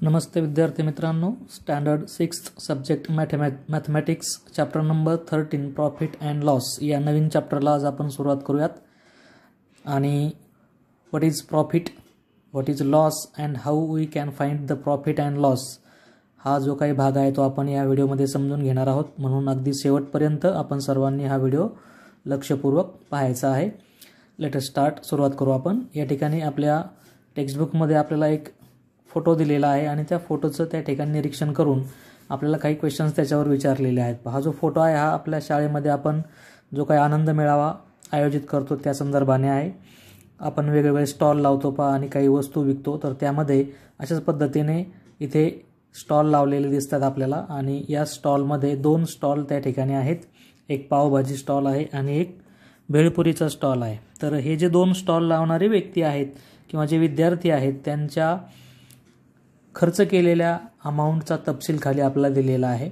नमस्ते विद्यार्थी मित्रांनो, standard 6th subject mathematics chapter number 13 profit and loss या नवीन चॅप्टरला आज आपण सुरुवात करूयात. आणि what is profit, what is loss and how we can find the profit and loss हा जो काही भाग आहे तो आपण या व्हिडिओमध्ये समजून घेणार आहोत. म्हणून अगदी शेवटपर्यंत आपण सर्वांनी हा व्हिडिओ लक्षपूर्वक पाहायचा आहे. Let us start. सुरुवात करू आपण. या ठिकाणी आपल्या टेक्स्टबुकमध्ये आपल्याला एक फोटो दिलेला आहे आणि त्या फोटोचं त्या ठिकाणी निरीक्षण करून आपल्याला काही क्वेश्चन्स त्याच्यावर विचारलेले आहेत. हा जो फोटो आहे हा आपल्या शाळेमध्ये आपण जो काही आनंद मेळावा आयोजित करतो त्या संदर्भाने आहे. आपण वेगवेगळे स्टॉल लावतो आणि काही वस्तू विकतो, तर त्यामध्ये अशाच पद्धतीने इथे स्टॉल लावलेले दिसतात आपल्याला. आणि या स्टॉलमध्ये 2 स्टॉल त्या ठिकाणी आहेत. एक पावभाजी स्टॉल आहे आणि एक भेळपुरीचा स्टॉल आहे. तर हे जे 2 स्टॉल लावणारे व्यक्ती आहेत किंवा जे विद्यार्थी आहेत त्यांच्या खर्च केलेल्या अमाऊंटचा तपशील खाली आपल्याला दिलेला आहे.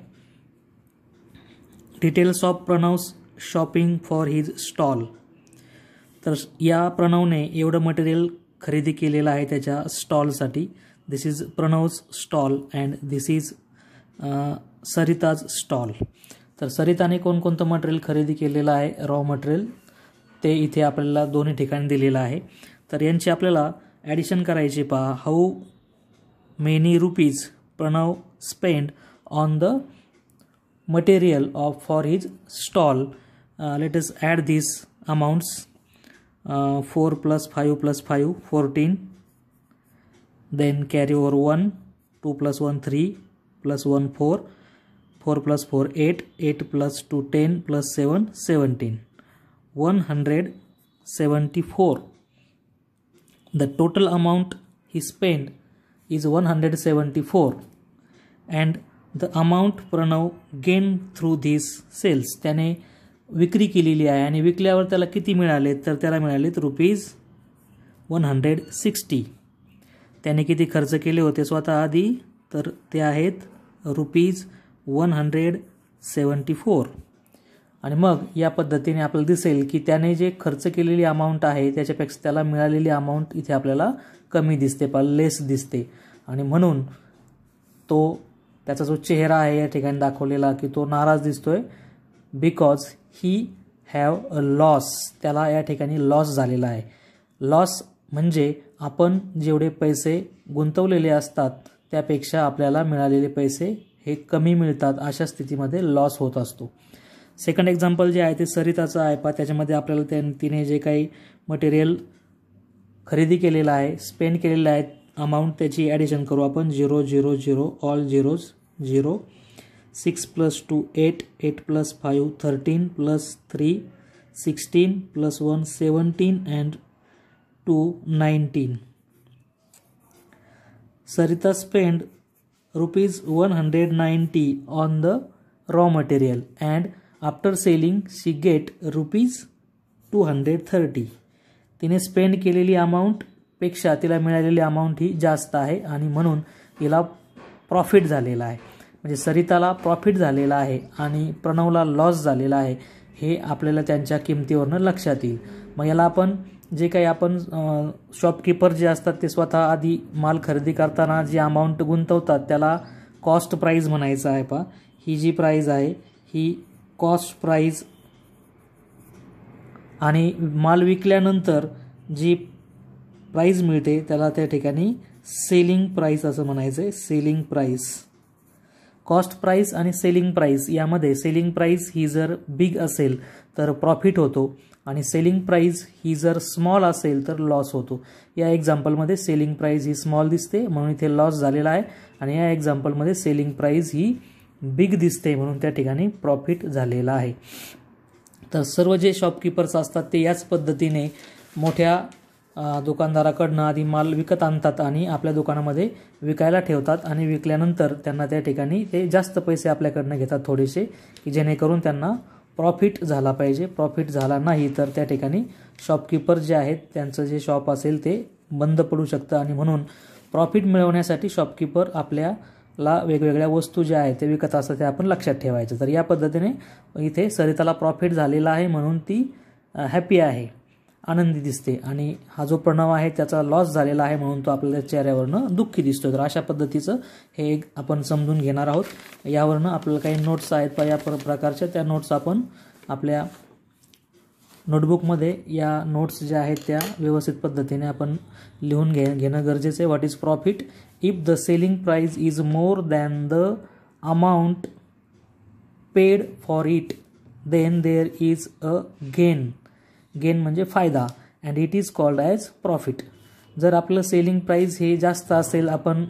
Details of Pranav's shopping for his stall. तर या प्रणवने एवढं मटेरियल खरेदी केलेलं आहे त्याच्या स्टॉलसाठी. This is Pranav's stall and this is Sarita's stall. तर सरिताने कोणकोणतं मटेरियल खरेदी केलेलं आहे, रॉ मटेरियल, ते इथे आपल्याला दोन्ही ठिकाणी दिलेलं आहे. तर यांची आपल्याला ॲडिशन करायची. पहा, how many rupees Pranav spent on the material for his stall. Let us add these amounts. 4 plus 5 plus 5 14. Then carry over 1. 2 plus 1 3 plus 1 4. 4 plus 4 8. 8 plus 2 10 plus 7 17. 174. The total amount he spent is 174 and the amount Pranav gained through these sales. त्याने विक्री केलेली आहे आणि विकल्यावर त्याला किती मिळाले, तर त्याला मिळालेत ₹160. त्याने किती खर्च केले होते स्वतः आधी, तर ते आहेत ₹174. आणि मग या पद्धतीने आपल्याला दिसेल की त्याने जे खर्च केलेली अमाऊंट आहे त्याच्यापेक्षा त्याला मिळालेली अमाऊंट इथे आपल्याला कमी दिसते, लेस दिसते. आणि म्हणून तो त्याचा जो चेहरा आहे या ठिकाणी दाखवलेला की तो नाराज दिसतोय. Because he have a loss. त्याला या ठिकाणी लॉस झालेला आहे. लॉस म्हणजे आपण जेवढे पैसे गुंतवलेले असतात त्यापेक्षा आपल्याला मिळालेले पैसे हे कमी मिळतात. अशा स्थितीमध्ये लॉस होत असतो. सेकंड एक्झाम्पल जे आहे ते सरिताचं आहे. त्याच्यामध्ये आपल्याला तिने जे काही मटेरियल खरेदी केलेलं आहे, स्पेंड केलेलं आहे, अमाऊंट त्याची ॲडिशन करू आपण. 0 0 0 all zeros 0. 6 plus 2 8. 8 plus 5 13 plus 3 16 plus 1 17 and 2 19. Sarita spent ₹190 on the raw material and after selling she get ₹230. तिने स्पेंड केलेली अमाऊंट पेक्षा तिला मिळालेली अमाऊंट ही जास्त आहे आणि म्हणून तिला प्रॉफिट झालेला आहे. म्हणजे सरिताला प्रॉफिट झालेला आहे आणि प्रणवला लॉस झालेला आहे. हे आपल्याला त्यांच्या किमतीवरनं लक्षात येईल. मग याला आपण जे काही आपण शॉपकीपर जे असतात ते स्वतः आधी माल खरेदी करताना जी अमाऊंट गुंतवतात त्याला कॉस्ट प्राईज म्हणायचं आहे. पहा, ही जी प्राईज आहे ही कॉस्ट प्राईज आणि माल विकल्यानंतर जी प्राईज मिळते त्याला त्या ठिकाणी सेलिंग प्राईस असं म्हणायचं आहे. Selling price. कॉस्ट प्राईस आणि सेलिंग प्राईस यामध्ये सेलिंग प्राईस ही जर बिग असेल तर प्रॉफिट होतो आणि सेलिंग प्राईस ही जर स्मॉल असेल तर लॉस होतो. या एक्झाम्पलमध्ये सेलिंग प्राईस ही स्मॉल दिसते म्हणून इथे लॉस झालेला आहे आणि या एक्झाम्पलमध्ये सेलिंग प्राईस ही बिग दिसते म्हणून त्या ठिकाणी प्रॉफिट झालेला आहे. तर सर्व जे शॉपकीपर्स असतात ते याच पद्धतीने मोठ्या दुकानदाराकडनं आधी माल विकत आणतात आणि आपल्या दुकानामध्ये विकायला ठेवतात आणि विकल्यानंतर त्यांना त्या ठिकाणी ते जास्त पैसे आपल्याकडनं घेतात थोडेसे, की जेणेकरून त्यांना प्रॉफिट झाला पाहिजे. प्रॉफिट झाला नाही तर त्या ठिकाणी शॉपकीपर जे आहेत त्यांचं जे शॉप असेल ते बंद पडू शकतं आणि म्हणून प्रॉफिट मिळवण्यासाठी शॉपकीपर आपल्याला वेगवेगळ्या वस्तू ज्या आहेत ते विकत असतात ते आपण लक्षात ठेवायचं. तर या पद्धतीने इथे सरिताला प्रॉफिट झालेला आहे म्हणून ती हॅपी आहे. आनंदी दिसते आणि हा जो प्रणव आहे त्याचा लॉस झालेला आहे म्हणून तो आपल्या चेहऱ्यावरनं दुःखी दिसतो. तर अशा पद्धतीचं हे एक आपण समजून घेणार आहोत. यावरनं आपल्याला काही नोट्स आहेत या प्रकारच्या, त्या नोट्स आपण आपल्या नोटबुकमध्ये या नोट्स ज्या आहेत त्या व्यवस्थित पद्धतीने आपण लिहून घेणं गरजेचं आहे. What is profit? If the selling price is more than the amount paid for it then there is a gain. Gain म्हणजे फायदा, and it is called as profit. जर आपलं सेलिंग प्राइस हे जास्त असेल, आपण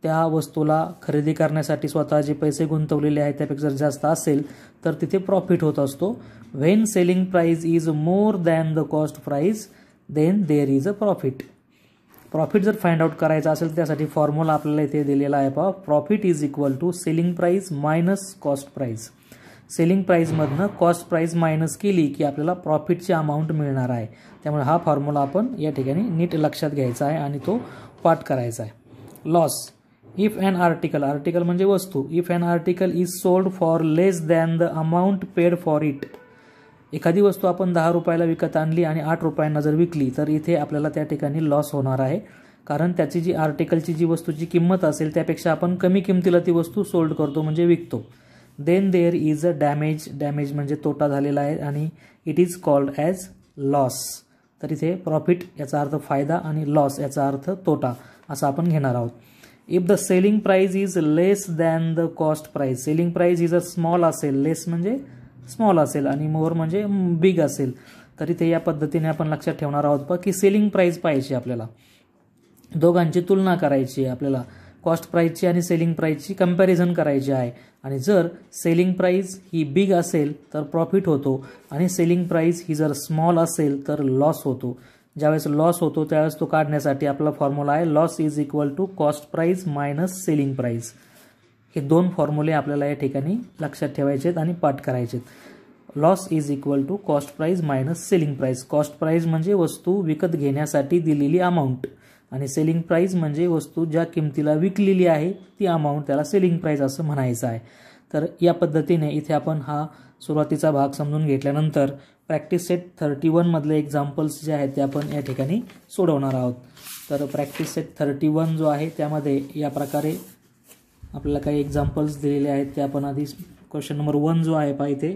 त्या वस्तूला खरेदी करण्यासाठी स्वतः जे पैसे गुंतवलेले आहेत त्यापेक्षा जर जास्त असेल तर तिथे प्रॉफिट होत असतो. When selling price is more than the cost price then there is a profit. Profit जर फाइंड आउट करायचा असेल तर त्यासाठी फॉर्म्युला आपल्याला इथे दिलेला आहे पहा. Profit is equal to selling price minus cost price. Selling प्राइसमधनं कॉस्ट प्राइस मायनस केली की आपल्याला प्रॉफिटची अमाऊंट मिळणार आहे. त्यामुळे हा फॉर्म्युला आपण या ठिकाणी नीट लक्षात घ्यायचा आहे आणि तो पाठ करायचा आहे. Loss. If an article, article म्हणजे वस्तू, if an article is sold for less than the amount paid for it. एखादी वस्तू आपण 10 रुपयाला विकत आणली आणि 8 रुपयांना जर विकली तर इथे आपल्याला त्या ठिकाणी लॉस होणार आहे, कारण त्याची जी आर्टिकलची जी वस्तूची किंमत असेल त्यापेक्षा आपण कमी किमतीला ती वस्तू सोल्ड करतो म्हणजे विकतो. Then there is a damage. Damage म्हणजे तोटा झालेला आहे आणि it is called as loss. तर इथे प्रॉफिट याचा अर्थ फायदा आणि लॉस याचा अर्थ तोटा असं आपण घेणार आहोत. If the selling price is less than the cost price. Selling price is a small असेल, लेस म्हणजे स्मॉल असेल आणि मोर म्हणजे बिग असेल, तर इथे या पद्धतीने आपण लक्षात ठेवणार आहोत की सेलिंग प्राइस पाहिजे आपल्याला, दोघांची तुलना करायची आहे आपल्याला, कॉस्ट प्राइसची आणि सेलिंग प्राइसची कंपॅरिझन करायची आहे. आणि जर सेलिंग प्राइस ही बिग असेल तर प्रॉफिट होतो आणि सेलिंग प्राइस ही जर स्मॉल असेल तर लॉस होतो. ज्यावेळेस लॉस होतो त्यावेळेस तो काढण्यासाठी आपला फॉर्म्युला आहे loss is equal to cost price minus selling price. हे दोन फॉर्म्युले आपल्याला या ठिकाणी लक्षात ठेवायचे आहेत आणि पाठ करायचे आहेत. Loss is equal to cost price minus selling price. Cost price म्हणजे वस्तू विकत घेण्यासाठी दिलेली अमाऊंट आणि सेलिंग प्राइस म्हणजे वस्तू ज्या किमतीला विकलेली आहे ती अमाऊंट, त्याला सेलिंग प्राइस असं म्हणायचं आहे. तर या पद्धतीने इथे आपण हा सुरुवातीचा भाग समजून घेतल्यानंतर प्रॅक्टिस सेट 31 मधले एक्झाम्पल्स जे आहेत ते आपण या ठिकाणी सोडवणार आहोत. तर प्रॅक्टिस सेट 31 जो आहे त्यामध्ये या प्रकारे आपल्याला काही एक्झाम्पल्स दिलेले आहेत ते आपण आधी क्वेश्चन नंबर 1 जो आहे पहा इथे.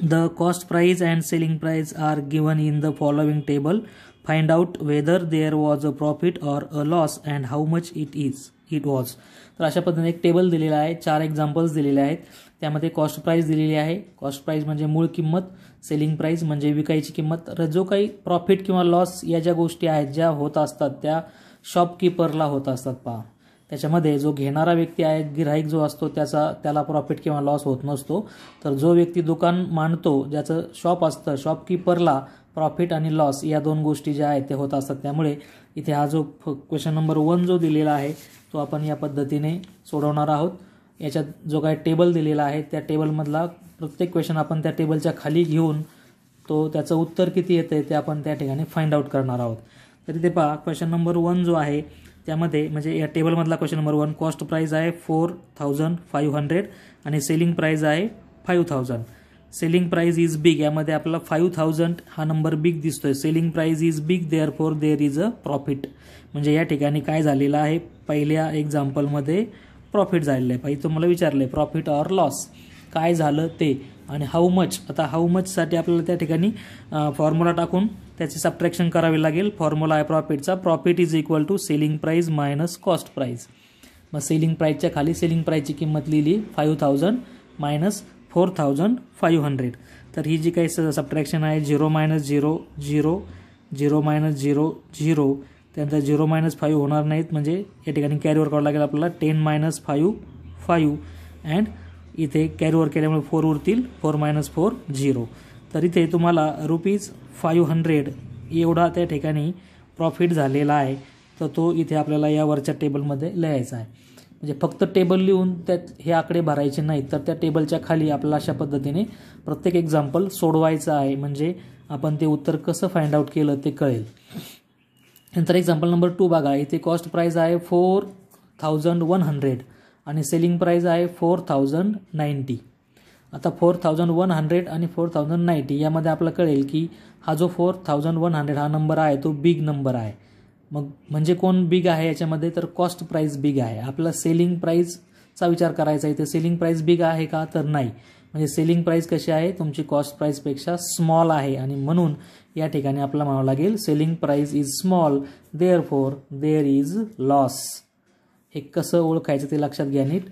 The cost price and selling price are given in the following table. Find out whether there was a profit or a loss and how much it was. तर अशा पद्धतीने एक टेबल दिलेला आहे, 4 एक्झाम्पल्स दिलेले आहेत. त्यामध्ये कॉस्ट प्राइस दिलेली आहे. कॉस्ट प्राइस म्हणजे मूळ किंमत, सेलिंग प्राइस म्हणजे विकायची किंमत. तर जो काही प्रॉफिट किंवा लॉस या ज्या गोष्टी आहेत ज्या होत असतात त्या शॉपकीपरला होत असतात पहा. त्याच्यामध्ये जो घेणारा व्यक्ती आहे, गिऱ्हाईक जो असतो त्याला प्रॉफिट किंवा लॉस होत नसतो. तर जो व्यक्ती दुकान मांडतो, ज्याचं शॉप असतं, शॉपकीपरला प्रॉफिट आणि लॉस या दोन गोष्टी ज्या आहेत ते होत असतात. त्यामुळे इथे हा जो क्वेश्चन नंबर 1 जो दिलेला आहे तो आपण या पद्धतीने सोडवणार आहोत. याच्यात जो काही टेबल दिलेला आहे त्या टेबलमधला प्रत्येक क्वेश्चन आपण त्या टेबलच्या खाली घेऊन तो त्याचं उत्तर किती येतं ते आपण त्या ठिकाणी फाइंड आउट करणार आहोत. तर इथे पहा क्वेश्चन नंबर 1 जो आहे त्यामध्ये म्हणजे या टेबलमधला क्वेश्चन नंबर 1 कॉस्ट प्राइस आहे 4500 आणि सेलिंग प्राइस आहे 5000. सेलिंग प्राइस इज बिग, यामध्ये आपल्याला 5000 हा नंबर बिग दिसतोय. Selling price is big therefore there is a profit. म्हणजे या ठिकाणी काय झालेलं आहे, पहिल्या एक्झाम्पलमध्ये प्रॉफिट झालेलं आहे. पाहिजे तुम्हाला विचारलं आहे प्रॉफिट ऑर लॉस काय झालं ते, आणि हाऊ मच. आता हाऊ मचसाठी आपल्याला त्या ठिकाणी फॉर्म्युला टाकून त्याचे सबट्रॅक्शन करावे लागेल. फॉर्म्युला आहे प्रॉफिटचा, profit is equal to selling price minus cost price. मग सेलिंग प्राइसच्या खाली सेलिंग प्राइसची किंमत लिहिली 5000 मायनस 4500. तर ही जी काही सबट्रॅक्शन आहे 0 मायनस 0 0 0 मायनस 0 0, त्यानंतर 0 मायनस 5 होणार नाहीत म्हणजे या ठिकाणी कॅरीवर करावं लागेल आपल्याला 10 मायनस 5 5 अँड इथे कॅरीवर केल्यामुळे 4 उरतील, 4 मायनस 4 0. तर इथे तुम्हाला ₹500 एवढा त्या ठिकाणी प्रॉफिट झालेला आहे. तर तो इथे आपल्याला या वरच्या टेबलमध्ये लिहायचा आहे. म्हणजे फक्त टेबल लिहून त्यात हे आकडे भरायचे नाहीत, तर त्या टेबलच्या खाली आपल्याला अशा पद्धतीने प्रत्येक एक्झाम्पल सोडवायचं आहे, म्हणजे आपण ते उत्तर कसं फाइंड आउट केलं ते कळेल. नंतर एक्झाम्पल नंबर 2 बघा. इथे कॉस्ट प्राइस आहे 4100 आणि सेलिंग प्राइस आहे 4090. आता 4100 आणि 4090 यामध्ये आपल्याला कळेल की हा जो 4100 हा नंबर आहे तो बिग नंबर आहे. मग म्हणजे कोण बिग आहे याच्यामध्ये, तर कॉस्ट प्राइस बिग आहे. आपल्याला सेलिंग प्राइसचा विचार करायचा आहे. तर सेलिंग प्राइस बिग आहे का, तर नाही. म्हणजे सेलिंग प्राइस कशी आहे, तुमची कॉस्ट प्राइसपेक्षा स्मॉल आहे आणि म्हणून या ठिकाणी आपल्याला म्हणावं लागेल selling price is small therefore there is loss. हे कसं ओळखायचं ते लक्षात घ्या नीट.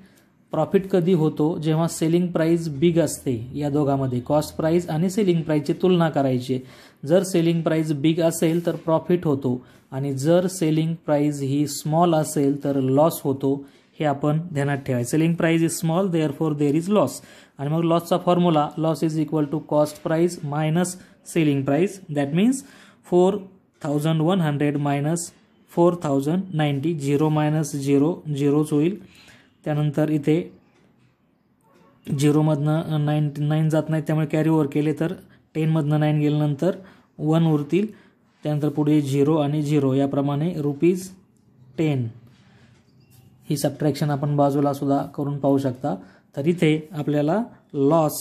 प्रॉफिट कधी होतो, जेव्हा सेलिंग प्राइस बिग असते. या दोघांमध्ये कॉस्ट प्राइस आणि सेलिंग प्राइसची तुलना करायची. जर सेलिंग प्राइस बिग असेल तर प्रॉफिट होतो आणि जर सेलिंग प्राइस ही स्मॉल असेल तर लॉस होतो. हे आपण ध्यानात ठेवायचं. Selling price is small therefore there is loss. आणि मग लॉसचा formula, loss is equal to cost price minus selling price. That means 4100 minus 4090. 0 minus 0 0च होईल. त्यानंतर इथे 0मधनं 9 जात नाही, त्यामुळे कॅरी ओव्हर केले तर 10मधनं 9 गेल्यानंतर 1 उरतील. त्यानंतर पुढे 0 आणि 0 याप्रमाणे ₹10. ही सबट्रॅक्शन आपण बाजूला सुद्धा करून पाहू शकता. तर इथे आपल्याला लॉस,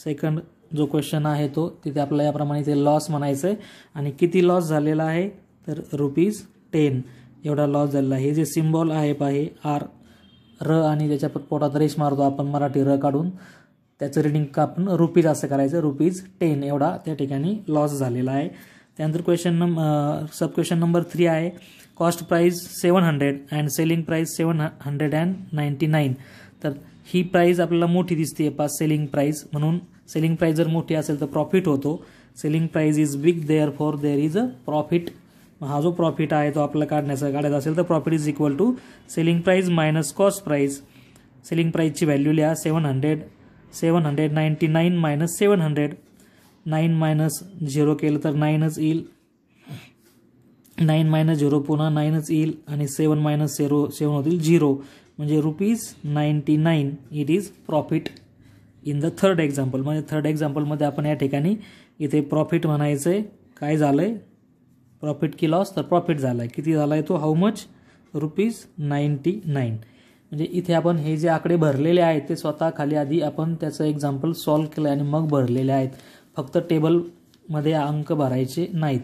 सेकंड जो क्वेश्चन आहे तो तिथे आपल्याला याप्रमाणे इथे लॉस म्हणायचं आहे. आणि किती लॉस झालेला आहे, तर ₹10 एवढा लॉस झालेला आहे. हे जे सिम्बॉल आहे पाहे आर, र आणि त्याच्या पोटात रेष मारतो आपण मराठी र काढून, त्याचं रिडिंग का आपण रुपीज असं करायचं. ₹10 एवढा त्या ठिकाणी लॉस झालेला आहे. त्यानंतर सब क्वेश्चन नंबर 3 आहे. Cost price 700 and selling price 799. तर ही प्राइस आपल्याला मोठी दिसते सेलिंग प्राइस, म्हणून सेलिंग प्राइस जर मोठी असेल तर प्रॉफिट होतो. Selling price is big therefore there is a profit. हा जो प्रॉफिट आहे तो आपल्याला काढायचा असेल तर profit is equal to selling price minus cost price. Selling प्राइसची व्हॅल्यू लिहा 799 मायनस 700. 9 मायनस 0 केलं तर 9च येईल. 9 मायनस 0 पुन्हा 9च येईल आणि 7 मायनस 7 होतील 0. म्हणजे ₹99 it is profit in the third example. म्हणजे थर्ड एक्झाम्पलमध्ये आपण या ठिकाणी इथे प्रॉफिट म्हणायचं आहे. काय झालं आहे, प्रॉफिट की लॉस, तर प्रॉफिट झाला आहे. किती झाला आहे तो, हाऊ मच, ₹99. म्हणजे इथे आपण हे जे आकडे भरलेले आहेत ते स्वतः खाली आधी आपण त्याचं एक्झाम्पल सॉल्व्ह केलं आणि मग भरलेले आहेत. फक्त टेबलमध्ये अंक भरायचे नाहीत.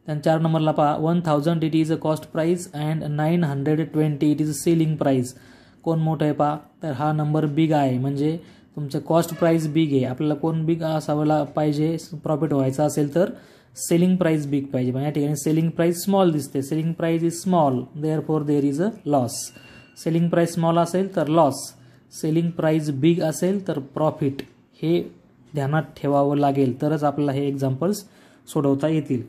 त्यानंतर 4 नंबरला पहा, 1000 it is a cost price and 920 it is a selling price. कोण मोठं आहे पहा, तर हा नंबर बिग आहे. म्हणजे तुमचं कॉस्ट प्राइस बिग आहे. आपल्याला कोण बिग असावं पाहिजे, प्रॉफिट व्हायचा असेल तर सेलिंग प्राइस बिग पाहिजे. पण या ठिकाणी सेलिंग प्राइस स्मॉल दिसते. Selling price is small therefore there is a loss. Selling price small असेल तर लॉस, सेलिंग प्राइस बिग असेल तर प्रॉफिट. हे ध्यानात ठेवावं लागेल, तरच आपल्याला हे एक्झाम्पल्स सोडवता येतील.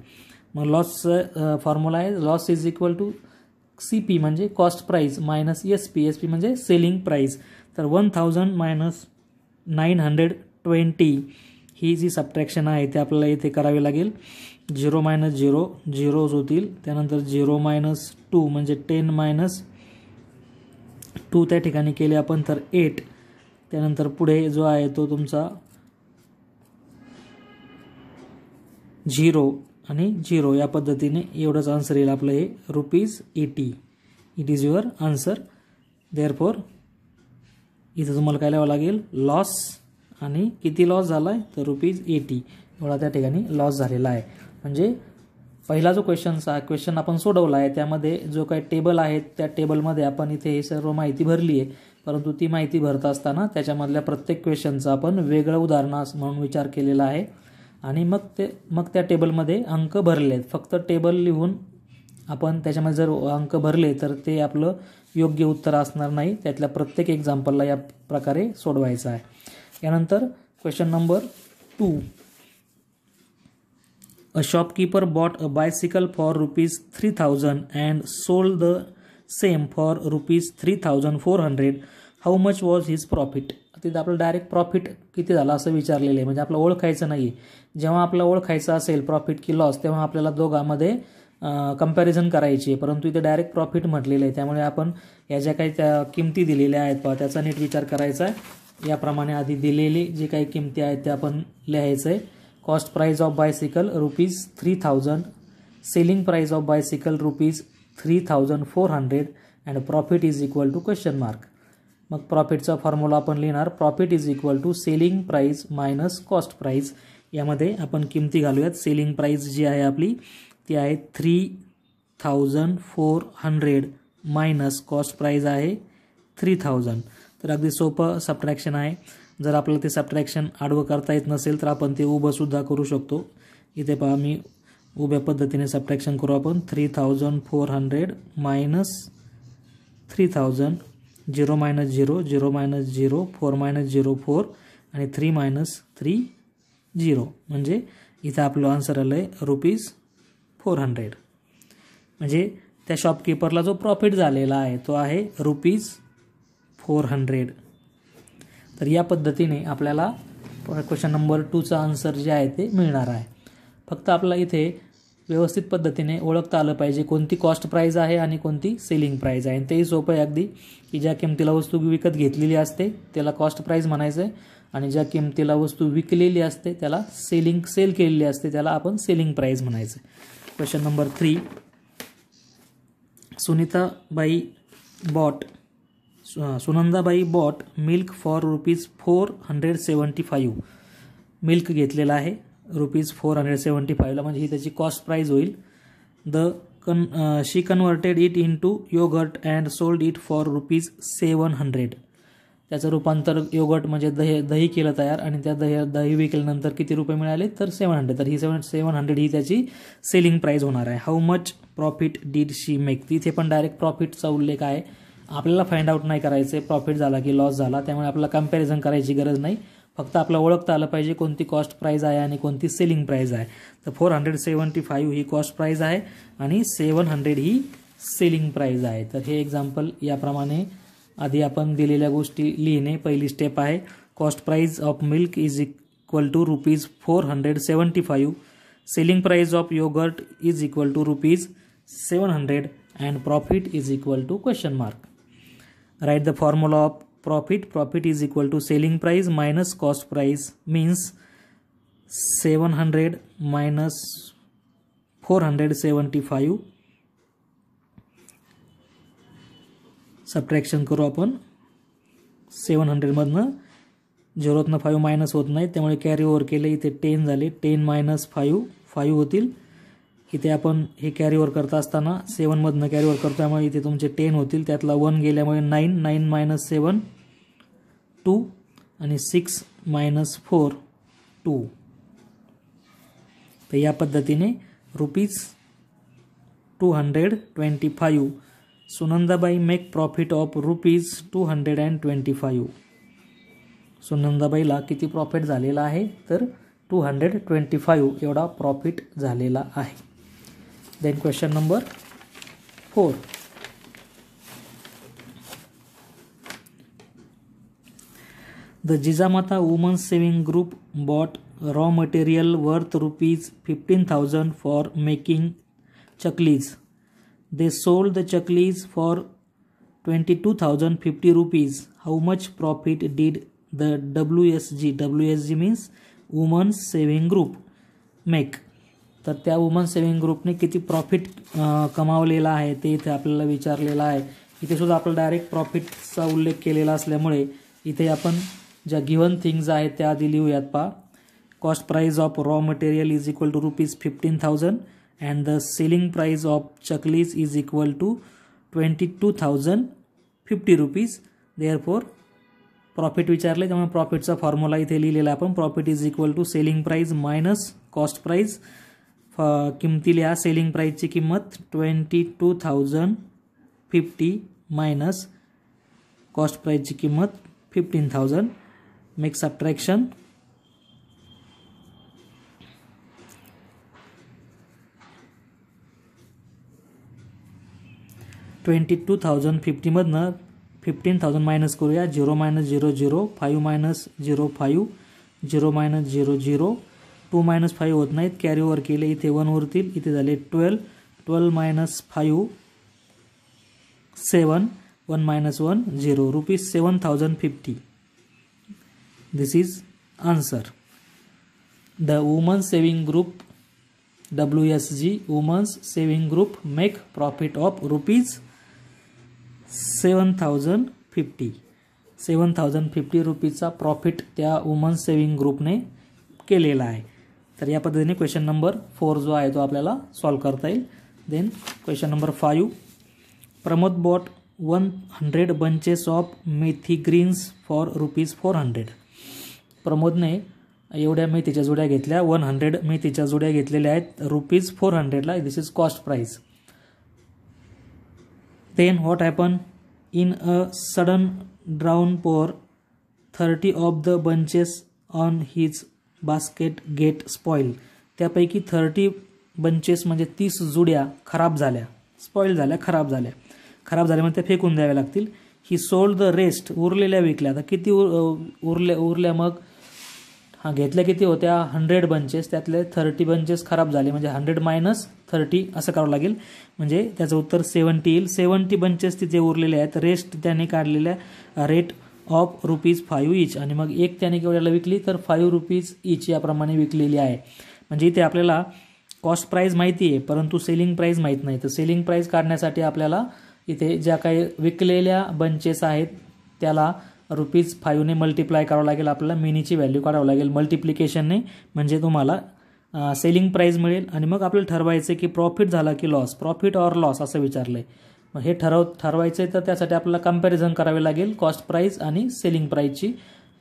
मग लॉसचं फॉर्म्युला आहे, loss is equal to CP म्हणजे cost price minus SP. SP म्हणजे सेलिंग प्राइस. तर 1000 मायनस 920 ही जी सबट्रॅक्शन आहे ते आपल्याला इथे करावी लागेल. 0 मायनस 0 0च होतील. त्यानंतर 0 मायनस 2 म्हणजे 10 मायनस 2 त्या ठिकाणी केले आपण तर 8. त्यानंतर पुढे जो आहे तो तुमचा 0 आणि 0 या पद्धतीने एवढंच आन्सर येईल आपलं. हे ₹80 it is your answer. Therefore इथं तुम्हाला काय लिहावं लागेल, लॉस आणि किती लॉस झाला आहे तर ₹80 एवढा त्या ठिकाणी लॉस झालेला आहे. म्हणजे पहिला जो क्वेश्चन आपण सोडवला आहे त्यामध्ये जो काही टेबल आहे त्या टेबलमध्ये आपण इथे हे सर्व माहिती भरली आहे. परंतु ती माहिती भरत असताना त्याच्यामधल्या प्रत्येक क्वेश्चनचा आपण वेगळं उदाहरण म्हणून विचार केलेला आहे आणि मग त्या टेबलमध्ये अंक भरले आहेत. फक्त टेबल लिहून आपण त्याच्यामध्ये जर अंक भरले तर ते आपलं योग्य उत्तर असणार नाही. त्यातल्या प्रत्येक एक्झाम्पलला या प्रकारे सोडवायचं आहे. यानंतर question number 2. A shopkeeper bought a bicycle for ₹3000 and sold the same for ₹3400. How much was his profit? तिथे आपल्याला डायरेक्ट प्रॉफिट किती झाला असं विचारलेलं आहे. म्हणजे आपल्याला ओळखायचं नाही. जेव्हा आपल्याला ओळखायचं असेल प्रॉफिट की लॉस तेव्हा आपल्याला दोघांमध्ये कंपॅरिझन करायची आहे. परंतु इथे डायरेक्ट प्रॉफिट म्हटलेलं आहे. त्यामुळे आपण या ज्या काही त्या किमती दिलेल्या आहेत पहा त्याचा नीट विचार करायचा आहे. याप्रमाणे आधी दिलेली जे काही किमती आहेत त्या आपण लिहायचं आहे. Cost price of bicycle ₹3000, selling price of bicycle ₹3400 and profit is equal to question mark. मग प्रॉफिटचा फॉर्म्युला आपण लिहिणार profit is equal to selling price minus cost price. यामध्ये आपण किमती घालूयात. सेलिंग प्राइस जी आहे आपली ती आहे 3400 मायनस कॉस्ट प्राइस आहे 3000. तर अगदी सोपं सबट्रॅक्शन आहे. जर आपल्याला ते सबट्रॅक्शन आडवं करता येत नसेल तर आपण ते उभं सुद्धा करू शकतो. इथे पहा मी उभ्या पद्धतीने सबट्रॅक्शन करू आपण. 3400 मायनस 3000, 0 मायनस 0, 0 मायनस 0, 4 मायनस 0 4 आणि 3 मायनस 3 0. म्हणजे इथं आपलं आन्सर आलं आहे ₹400. म्हणजे त्या शॉपकीपरला जो प्रॉफिट झालेला आहे तो आहे ₹400. तर या पद्धतीने आपल्याला क्वेश्चन नंबर 2चा आन्सर जे आहे ते मिळणार आहे. फक्त आपल्याला इथे व्यवस्थित पद्धतीने ओळखता आलं पाहिजे कोणती कॉस्ट प्राइस आहे आणि कोणती सेलिंग प्राइस आहे. तेही सोपं आहे अगदी की ज्या किमतीला वस्तू विकत घेतलेली असते त्याला कॉस्ट प्राइस म्हणायचं आहे आणि ज्या किमतीला वस्तू विकलेली असते त्याला सेल केलेली असते त्याला आपण सेलिंग प्राइस म्हणायचं. Question number 3. Sunandabai bought milk for ₹475. Milk घेतलेला आहे ₹475 म्हणजे ही त्याची कॉस्ट प्राइस होईल. She converted it into yoghurt and sold it for ₹700. त्याचं रूपांतर योगर्ट म्हणजे दही केलं तयार आणि त्या दही विकल्यानंतर किती रुपये मिळाले तर 700. तर ही 700 ही त्याची सेलिंग प्राइस होणार आहे. How much profit did she make. तिथे पण डायरेक्ट प्रॉफिटचा उल्लेख आहे. आपल्याला फाइंड आउट नाही करायचे प्रॉफिट झाला की लॉस झाला, त्यामुळे आपल्याला कंपॅरिझन करायची गरज नाही. फक्त आपल्याला ओळखता आलं पाहिजे कोणती कॉस्ट प्राइस आहे आणि कोणती सेलिंग प्राइस आहे. तर 475 ही कॉस्ट प्राइस आहे आणि 700 ही सेलिंग प्राइस आहे. तर हे एक्झाम्पल याप्रमाणे आधी आपण दिलेल्या गोष्टी लिहिणे पहिली स्टेप आहे. Cost price of milk is equal to ₹475. Selling price of yogurt is equal to ₹700 and profit is equal to question mark. Write the formula of profit. Profit is equal to selling price minus cost price means 700 minus 475. Subtraction करू आपण. 700 मधनं 0तनं 5 minus होत नाही त्यामुळे carry over केले. इथे 10 झाले. 10 minus 5 होतील. इथे आपण हे कॅरी ओव्हर करत असताना 7 मधनं कॅरी ओव्हर करतो त्यामुळे इथे तुमचे 10 होतील. त्यातला 1 गेल्यामुळे 9 मायनस 7 2 आणि 6 मायनस 4 2. तर या पद्धतीने ₹225. Sunandabai make profit of ₹225. सुनंदाबाईला किती प्रॉफिट झालेला आहे तर 225 एवढा प्रॉफिट झालेला आहे. Then question number 4. The Jijamata Women's Saving Group bought raw material worth ₹15,000 for making chaklis. They sold the chaklis for ₹22,050. How much profit did the WSG means Women's Saving Group make? तर त्या woman saving ग्रुपने किती profit कमावलेला आहे ते इथे आपल्याला विचारलेलं आहे. इथे सुद्धा आपल्याला डायरेक्ट प्रॉफिटचा उल्लेख केलेला असल्यामुळे इथे आपण ज्या गिव्हन थिंग्स आहेत त्या आधी लिहूयात. पहा cost price of raw material is equal to ₹15,000 and the selling price of chaklis is equal to ₹22,050. Therefore profit विचारले त्यामुळे प्रॉफिटचा फॉर्म्युला इथे लिहिलेला आपण. Profit is equal to selling price minus cost price. किमती लिहा. सेलिंग प्राइसची किंमत 22,050 मायनस कॉस्ट प्राइसची किंमत 15,000. Make subtraction. $22,050 मधनं 15,000 मायनस करूया. 0 मायनस 0 0, 5 मायनस 0 5, 0 मायनस 0 0, 2 मायनस 5 होत नाहीत. कॅरी ओव्हर केले. इथे 1 उरतील. इथे झाले 12 minus 5 7, 1 minus 1 0, ₹7,050. This is answer. The Women's Saving Group WSG Women's Saving Group make profit of ₹7,050. 7,050 रुपीजचा profit त्या वुमन्स सेव्हिंग ग्रुपने केलेला आहे. तर या पद्धतीने क्वेश्चन नंबर 4 जो आहे तो आपल्याला सॉल्व्ह करता येईल. Then question number 5, Pramod bought 100 bunches of methi greens for ₹400. प्रमोदने एवढ्या मेथीच्या जुड्या घेतल्या, 100 मेथीच्या जुड्या घेतलेल्या आहेत ₹400ला. This is cost price. Then what happen in a sudden downpour 30 of the bunches on his basket get spoil. त्यापैकी 30 बंचेस म्हणजे 30 जुड्या खराब झाल्या, स्पॉइल झाल्या, खराब झाल्या म्हणजे त्या फेकून द्याव्या लागतील. ही सोल्ड द रेस्ट, उरलेल्या विकल्या. आता किती उरल्या मग घेतल्या किती होत्या 100 बंचेस, त्यातले 30 बंचेस खराब झाले म्हणजे 100 - 30 असं करावं लागेल. म्हणजे त्याचं उत्तर 70 येईल. 70 बंचेस तिथे उरलेले आहेत, रेस्ट त्याने काढलेल्या रेट ऑफ ₹5 इच. आणि मग एक त्याने केवढ्याला विकली तर ₹5 इच याप्रमाणे विकलेली आहे. म्हणजे इथे आपल्याला कॉस्ट प्राइस माहिती आहे परंतु सेलिंग प्राइस माहीत नाही. तर सेलिंग प्राइस काढण्यासाठी आपल्याला इथे ज्या काही विकलेल्या बंचेस आहेत त्याला ₹5ने मल्टिप्लाय करावं लागेल. आपल्याला मिनीची व्हॅल्यू काढावं लागेल मल्टिप्लिकेशनने, म्हणजे तुम्हाला सेलिंग प्राइस मिळेल. आणि मग आपल्याला ठरवायचं की प्रॉफिट झाला की लॉस, प्रॉफिट ऑर लॉस असं विचारलंय. मग हे ठरवायचं आहे तर त्यासाठी आपल्याला कंपॅरिझन करावे लागेल कॉस्ट प्राइस आणि सेलिंग प्राइसची.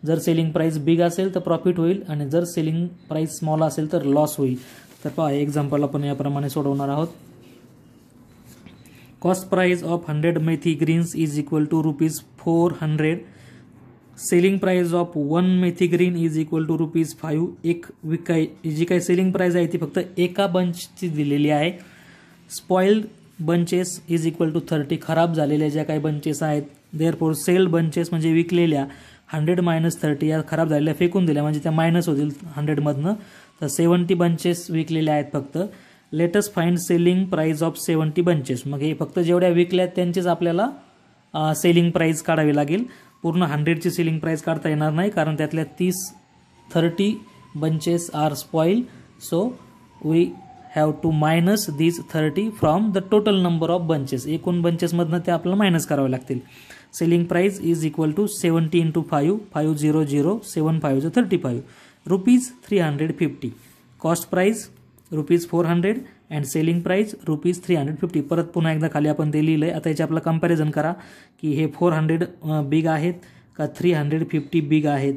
जर सेलिंग प्राइस बिग असेल तर प्रॉफिट होईल आणि जर सेलिंग प्राइस स्मॉल असेल तर लॉस होईल. तर पहा एक्झाम्पल आपण याप्रमाणे सोडवणार आहोत. Cost price of 100 methi greens is equal to ₹400. Selling price of 1 methi green is equal to ₹5. एक जी काही सेलिंग प्राइस आहे ती फक्त एका बंचची दिलेली आहे. Spoiled bunches is equal to 30, खराब झालेल्या ज्या काही बंचेस आहेत. देअरफॉर सेल्ड बंचेस म्हणजे विकलेल्या 100 - 30 या खराब झालेल्या फेकून दिल्या म्हणजे त्या मायनस होतील 100मधनं. तर 70 बंचेस विकलेल्या आहेत फक्त. Latest find selling price of 70 bunches. मग हे फक्त जेवढ्या विकल्या आहेत त्यांचीच आपल्याला सेलिंग प्राइस काढावी लागेल. पूर्ण 100ची सेलिंग प्राइस काढता येणार नाही कारण त्यातल्या 30 bunches are spoil. So we have to minus these 30 from the total number of bunches. एकूण बंचेसमधनं ते आपल्याला मायनस करावे लागतील. Selling price is equal to 70 × 5, 500, 7 5 35, ₹350. Cost price ₹400 and selling price ₹350. परत पुन्हा एकदा खाली आपण ते लिहिलंय. आता याचे आपलं कंपॅरिझन करा की हे 400 बिग आहेत का 350 बिग आहेत.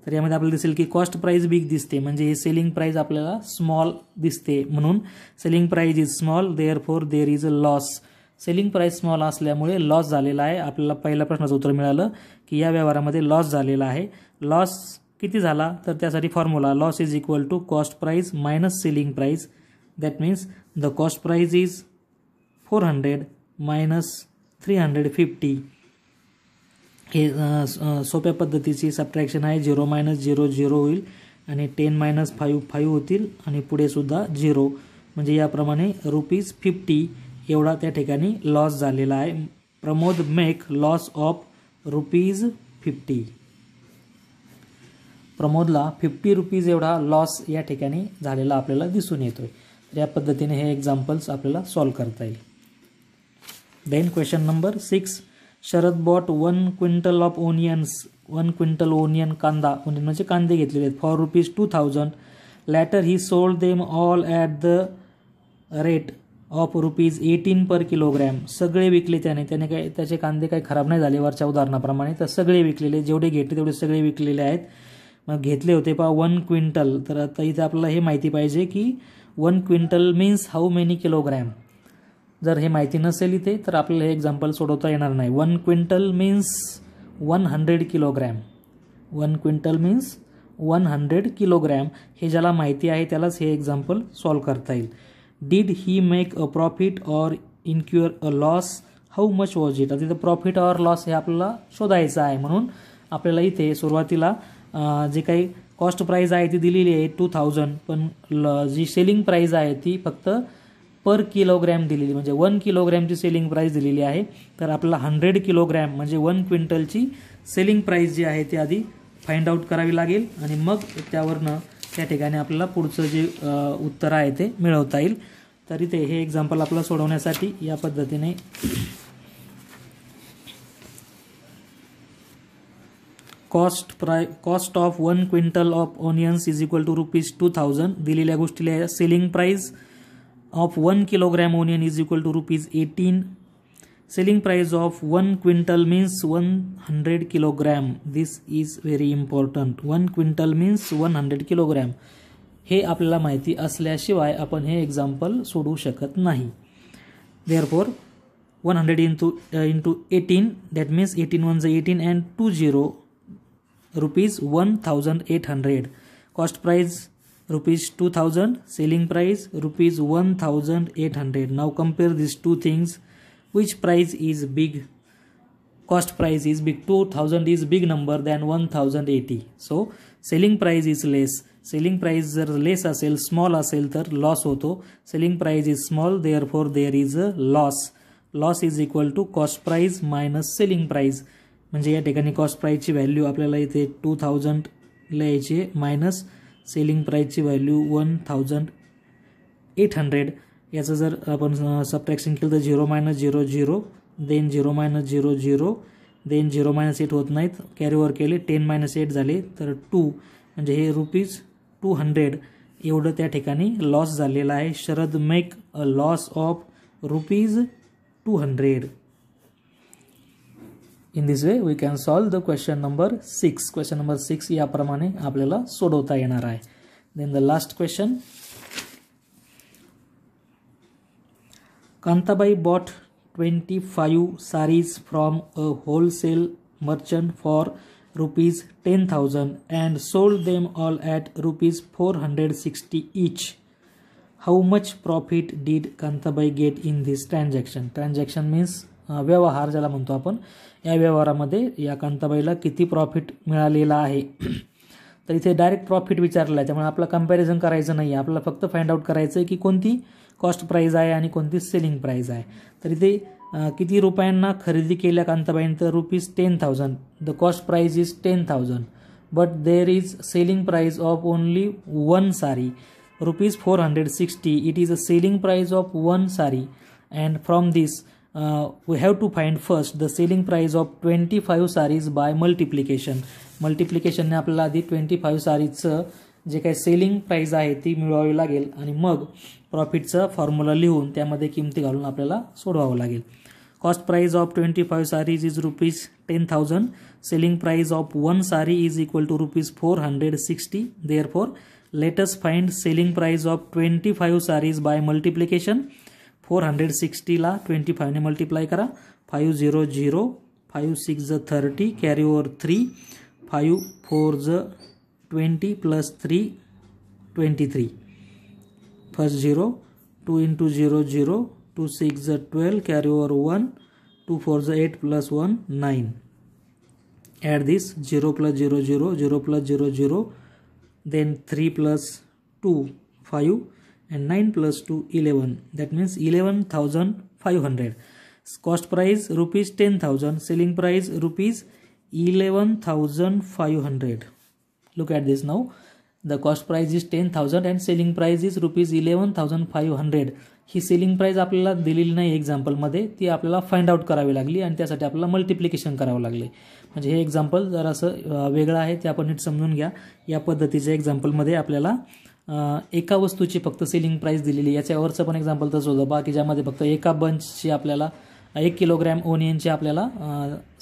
तर यामध्ये आपल्याला दिसेल की कॉस्ट प्राइस बिग दिसते म्हणजे हे सेलिंग प्राइस आपल्याला स्मॉल दिसते. म्हणून selling price is small, therefore there is a loss. Selling price small असल्यामुळे लॉस झालेला आहे. आपल्याला पहिल्या प्रश्नाचं उत्तर मिळालं की या व्यवहारामध्ये लॉस झालेला आहे. लॉस किती झाला तर त्यासाठी formula loss is equal to cost price minus selling price. That means the cost price is 400 minus 350. हे सोप्या पद्धतीची सबट्रॅक्शन आहे. 0 - 0 0 होईल आणि 10 - 5 5 होतील आणि पुढे सुद्धा 0. म्हणजे याप्रमाणे ₹50 एवढा त्या ठिकाणी लॉस झालेला आहे. Pramod make loss of ₹50. प्रमोदला ₹50 एवढा लॉस या ठिकाणी झालेला आपल्याला दिसून येतोय. तर या पद्धतीने हे एक्झाम्पल्स आपल्याला सॉल्व्ह करता येईल. Then question number 6, Sharad bought 1 quintal of onions, 1 quintal onion कांदा, म्हणजे कांदे घेतलेले आहेत for ₹2000. Later he sold them all at the rate of ₹18 per kilogram. सगळे विकले त्याने काय त्याचे कांदे काही खराब नाही झाले वरच्या उदाहरणाप्रमाणे. तर सगळे विकलेले, जेवढे घेतले तेवढे सगळे विकलेले आहेत. मग घेतले होते 1 क्विंटल. तर आता इथे आपल्याला हे माहिती पाहिजे की 1 quintal means how many kilogram. जर हे माहिती नसेल इथे तर आपल्याला हे एक्झाम्पल सोडवता येणार नाही. 1 quintal means 100 kilogram. 1 quintal means 100 kilogram. हे ज्याला माहिती आहे त्यालाच हे एक्झाम्पल सॉल्व्ह करता येईल. Did he make a profit or incur a loss, how much was it. आता इथं प्रॉफिट ऑर लॉस हे आपल्याला शोधायचं आहे. म्हणून आपल्याला इथे सुरुवातीला जे काही कॉस्ट प्राइस आहे ती दिलेली आहे 2000, पण जी सेलिंग प्राइस आहे ती फक्त पर किलोग्रॅम दिलेली, म्हणजे 1 किलोग्रॅमची सेलिंग प्राइस दिलेली आहे. तर आपल्याला 100 किलोग्रॅम म्हणजे 1 क्विंटलची सेलिंग प्राइस जी आहे ती आधी फाइंड आउट करावी लागेल आणि मग त्यावरनं त्या ठिकाणी आपल्याला पुढचं जे उत्तर आहे ते मिळवता येईल. तर इथे हे एक्झाम्पल आपल्याला सोडवण्यासाठी या पद्धतीने cost of 1 quintal of onions is equal to ₹2000. दिलेल्या गोष्टीला selling price of 1 kilogram onion is equal to ₹18. Selling price of 1 quintal means 100 kilogram. This is very important. 1 quintal means 100 kilogram. हे आपल्याला माहिती असल्याशिवाय आपण हे एक्झाम्पल सोडवू शकत नाही. Therefore 100 into 18, that means 18 ones 18 and 20 rupees 1800. Cost price rupees 2000, selling price rupees 1800. Now compare these two things. Which price is big? Cost price is big. 2000 is big number than 1080. So selling price is less. Selling price जर less असेल, small असेल तर loss होतो. Selling price is small, therefore there is a loss. Loss is equal to cost price minus selling price. म्हणजे या ठिकाणी cost price ची value आपल्याला इथे 2000 लिहायची मायनस सेलिंग प्राइसची व्हॅल्यू 1800. याचं जर आपण सबट्रॅक्शन केलं तर 0 - 0 0, देन 0 - 0 0, देन 0 - 8 होत नाहीत, कॅरी ओव्हर केले, 10 - 8 झाले तर 2, म्हणजे हे ₹200 एवढं त्या ठिकाणी लॉस झालेलं आहे. Sharad make a loss of ₹200. In this way we can solve the question number 6. Question number 6 याप्रमाणे आपल्याला सोडवता येणार आहे. Then the last question. Kantabai bought 25 sarees from a wholesale merchant for ₹10,000 and sold them all at ₹460 each. How much profit did Kantabai get in this transaction? Transaction means व्यवहार ज्याला म्हणतो आपण. या व्यवहारामध्ये या कांताबाईला किती प्रॉफिट मिळालेला आहे. तर इथे डायरेक्ट प्रॉफिट विचारलं आहे, त्यामुळे आपलं कंपॅरिझन करायचं नाही आहे. आपल्याला फक्त फाइंड आउट करायचं आहे की कोणती कॉस्ट प्राइस आहे आणि कोणती सेलिंग प्राइस आहे. तर इथे किती रुपयांना खरेदी केल्या कांताबाईंनी, तर ₹10,000. The cost price is 10,000 but there is selling price of only 1 सारी ₹460. It is a selling price of 1 सारी and from this we have to find first the selling price of 25 sarees by multiplication. मल्टिप्लिकेशनने आपल्याला आधी 25 सारीचं जे काही selling price आहे ती मिळवावी लागेल आणि मग प्रॉफिटचा फॉर्म्युला लिहून त्यामध्ये किमती घालून आपल्याला सोडवावं लागेल. Cost price of 25 sarees is ₹10,000. Selling price of 1 saree is equal to ₹460. Therefore let us find selling price of 25 sarees by multiplication. 460 ला 25 ने मल्टिप्लाय करा. 5 0 0, 5 6 30, carry over 3, 5 4 20 plus 3 23. First 0, 2 into 0 0, 2 6 12, carry over 1, 2 4 8 plus 1 9. Add this 0 plus 0 0, 0 plus 0 0, then 3 plus 2 5. And 9 plus 2 11, that means 11,500. Cost price ₹10,000, selling price ₹11,500. Look at this now. The cost price is 10,000 and selling price is ₹11,500. He selling price आपल्याला दिलेली नाही example मध्ये, ती आपल्याला find out करावी लागली आणि त्यासाठी आपल्याला मल्टिप्लिकेशन करावं लागले. म्हणजे हे एक्झाम्पल जरासं वेगळं आहे, ते आपण नीट समजून घ्या. या पद्धतीच्या एक्झाम्पलमध्ये आपल्याला एका वस्तूची फक्त सेलिंग प्राइस दिलेली. याच्यावरचं पण एक्झाम्पल तसं होतं बाकी, ज्यामध्ये फक्त एका बंचची आपल्याला 1 किलोग्रॅम ओनियनची आपल्याला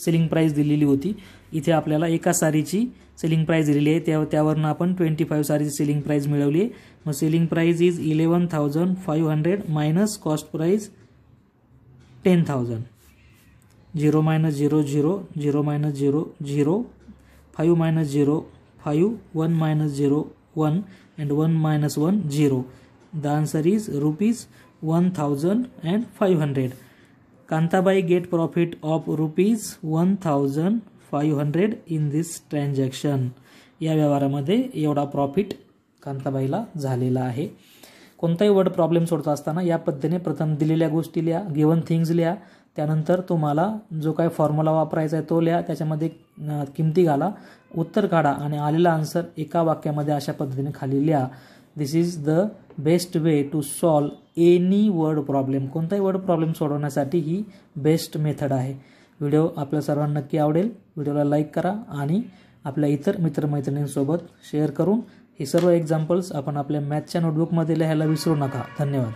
सेलिंग प्राइस दिलेली होती. इथे आपल्याला एका सारीची सेलिंग प्राइस दिलेली आहे, त्यावरनं आपण 25 सारीची सेलिंग प्राइस मिळवली आहे. मग selling price is 11,500 minus cost price 10,000. 0 - 0 0, 0 - 0 0, 5 - 0 5, 1 - 0 1 and 1 - 1 0. The answer is ₹1,500. Kantabai get profit of ₹1,500 in this transaction. या व्यवहारामध्ये एवढा प्रॉफिट कांताबाईला झालेला आहे. कोणताही वर्ड प्रॉब्लेम सोडता असताना या पद्धतीने प्रथम दिलेल्या गोष्टी लिहा, गिवन थिंग्स लिहा, त्यानंतर तुम्हाला जो काही फॉर्म्युला वापरायचा आहे तो लिहा, त्याच्यामध्ये किमती घाला, उत्तर काढा आणि आलेला आन्सर एका वाक्यामध्ये अशा पद्धतीने खाली लिहा. This is the best way to solve any word problem. कोणताही वर्ड प्रॉब्लेम सोडवण्यासाठी ही बेस्ट मेथड आहे. व्हिडिओ आपल्या सर्वांना नक्की आवडेल. व्हिडिओला लाईक करा आणि आपल्या इतर मित्रमैत्रिणींसोबत शेअर करून ही सर्व एक्झाम्पल्स आपण आपल्या मॅथच्या नोटबुकमध्ये लिहायला विसरू नका. धन्यवाद.